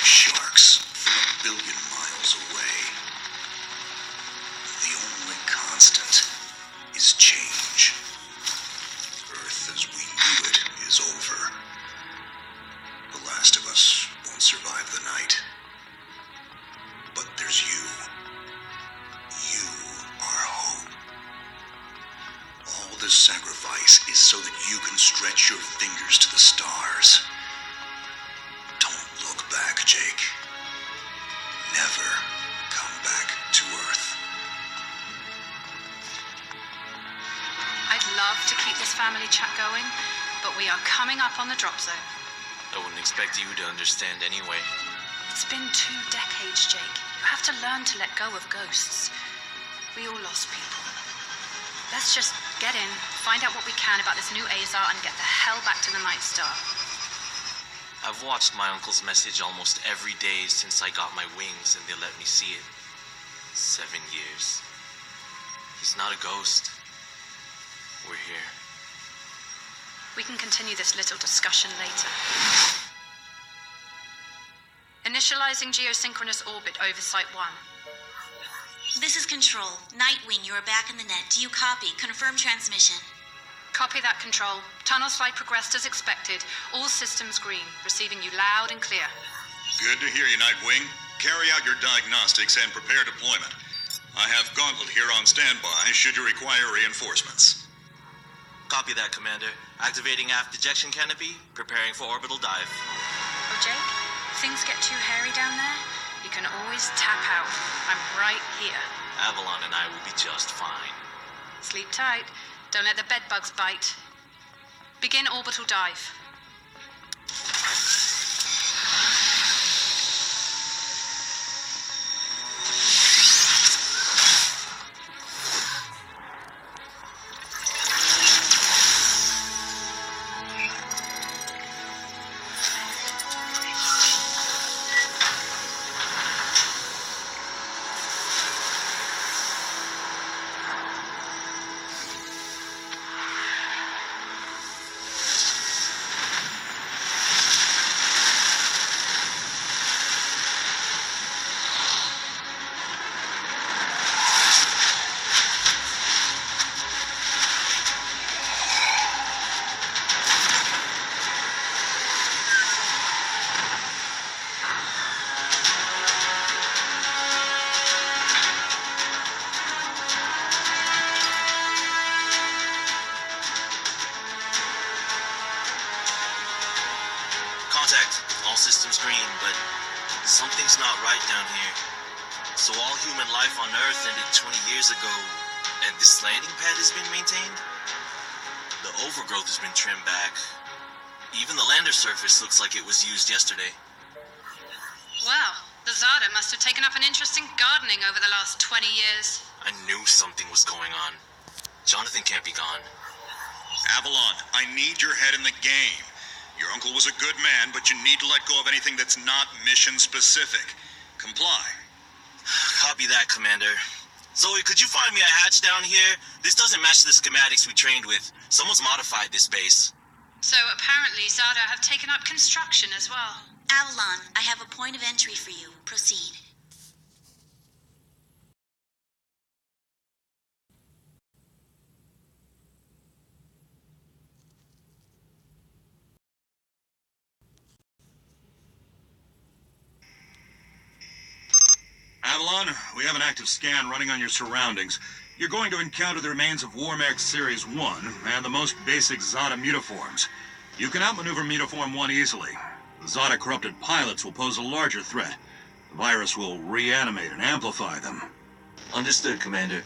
sharks from a billion miles away. The only constant is change. Earth as we knew it is over. The last of us won't survive the night. But there's you. You are hope. All this sacrifice is so that you can stretch your fingers to the stars. Don't look back, Jake. Never come back to Earth. I'd love to keep this family chat going, but we are coming up on the drop zone. I wouldn't expect you to understand anyway. It's been 2 decades, Jake. You have to learn to let go of ghosts. We all lost people. Let's just get in, find out what we can about this new Azar, and get the hell back to the Night Star. I've watched my uncle's message almost every day since I got my wings and they let me see it. 7 years. He's not a ghost. We're here. We can continue this little discussion later. Initializing geosynchronous orbit over Site 1. This is Control. Nightwing, you are back in the net. Do you copy? Confirm transmission. Copy that, Control. Tunnel flight progressed as expected. All systems green. Receiving you loud and clear. Good to hear you, Nightwing. Carry out your diagnostics and prepare deployment. I have Gauntlet here on standby should you require reinforcements. Copy that, Commander. Activating aft ejection canopy, preparing for orbital dive. Oh, Jake, if things get too hairy down there, you can always tap out. I'm right here. Avalon and I will be just fine. Sleep tight. Don't let the bedbugs bite. Begin orbital dive. Contact. All systems green, but something's not right down here. So all human life on Earth ended 20 years ago, and this landing pad has been maintained? The overgrowth has been trimmed back. Even the lander surface looks like it was used yesterday. Wow, the Zada must have taken up an interest in gardening over the last 20 years. I knew something was going on. Jonathan can't be gone. Avalon, I need your head in the game. Your uncle was a good man, but you need to let go of anything that's not mission-specific. Comply. Copy that, Commander. Zoe, could you find me a hatch down here? This doesn't match the schematics we trained with. Someone's modified this base. So apparently Zada have taken up construction as well. Avalon, I have a point of entry for you. Proceed. Avalon, we have an active scan running on your surroundings. You're going to encounter the remains of Warmax Series 1 and the most basic Zada mutaforms. You can outmaneuver Mutaform 1 easily. The Zada corrupted pilots will pose a larger threat. The virus will reanimate and amplify them. Understood, Commander.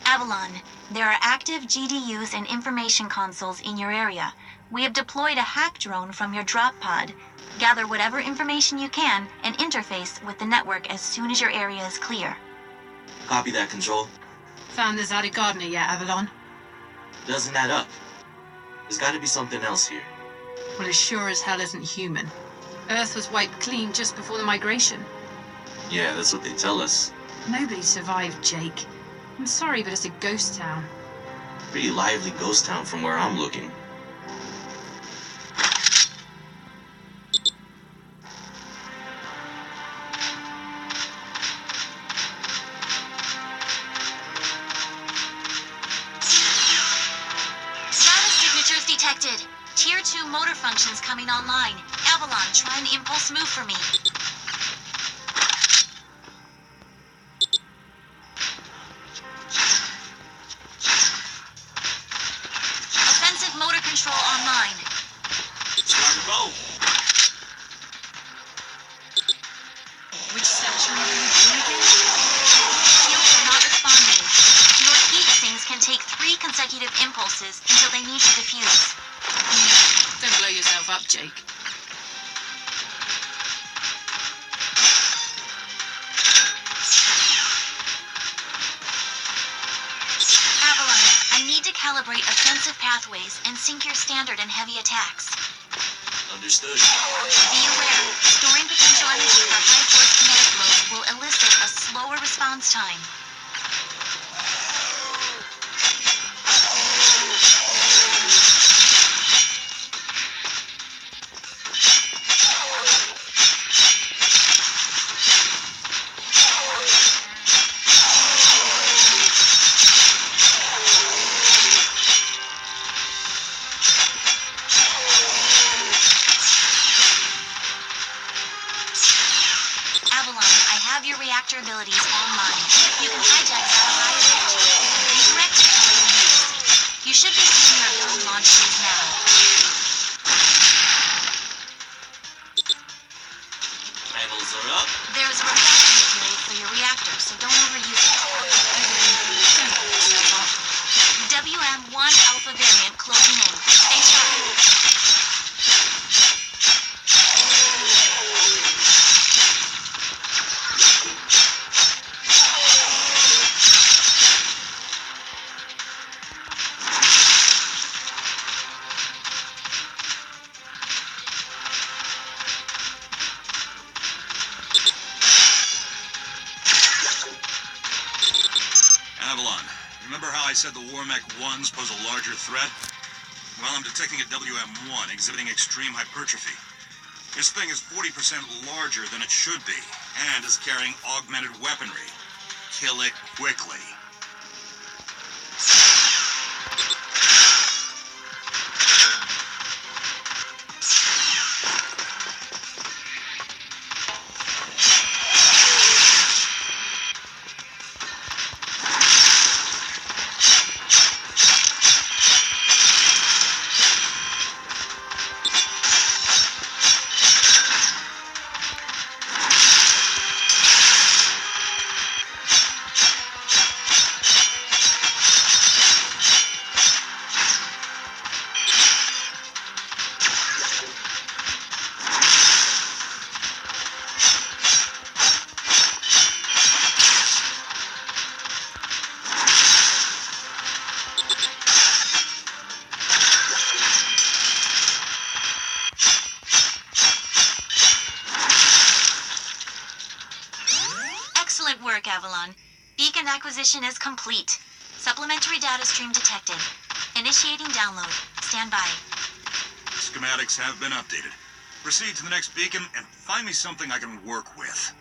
Avalon, there are active GDUs and information consoles in your area. We have deployed a hack drone from your drop pod. Gather whatever information you can and interface with the network as soon as your area is clear. Copy that, Control. Found the Zada gardener yet, Avalon? Doesn't add up. There's got to be something else here. Well, it sure as hell isn't human. Earth was wiped clean just before the migration. Yeah, that's what they tell us. Nobody survived, Jake. I'm sorry, but it's a ghost town. Pretty lively ghost town from where I'm looking. screen online. Avalon, try an impulse move for me. Offensive motor control online. Time to go. Which section are you doing again? Shields are not responding. Your heat sinks can take 3 consecutive impulses until they need to defuse. Don't blow yourself up, Jake. Avalon, I need to calibrate offensive pathways and sync your standard and heavy attacks. Understood. Be aware, storing potential energy for high-force kinetic blows will elicit a slower response time. Your reactor abilities online. You can hijack satellite energy and redirect it to later use. You should be seeing your ability launch these now. Panels are up. There's a refractory period for your reactor, so don't overuse it. WM1 Alpha variant closing in. Stay sharp. Avalon, remember how I said the Warmech 1s pose a larger threat? Well, I'm detecting a WM1 exhibiting extreme hypertrophy. This thing is 40% larger than it should be, and is carrying augmented weaponry. Kill it quickly. Excellent work, Avalon. Beacon acquisition is complete. Supplementary data stream detected. Initiating download. Stand by. Schematics have been updated. Proceed to the next beacon and find me something I can work with.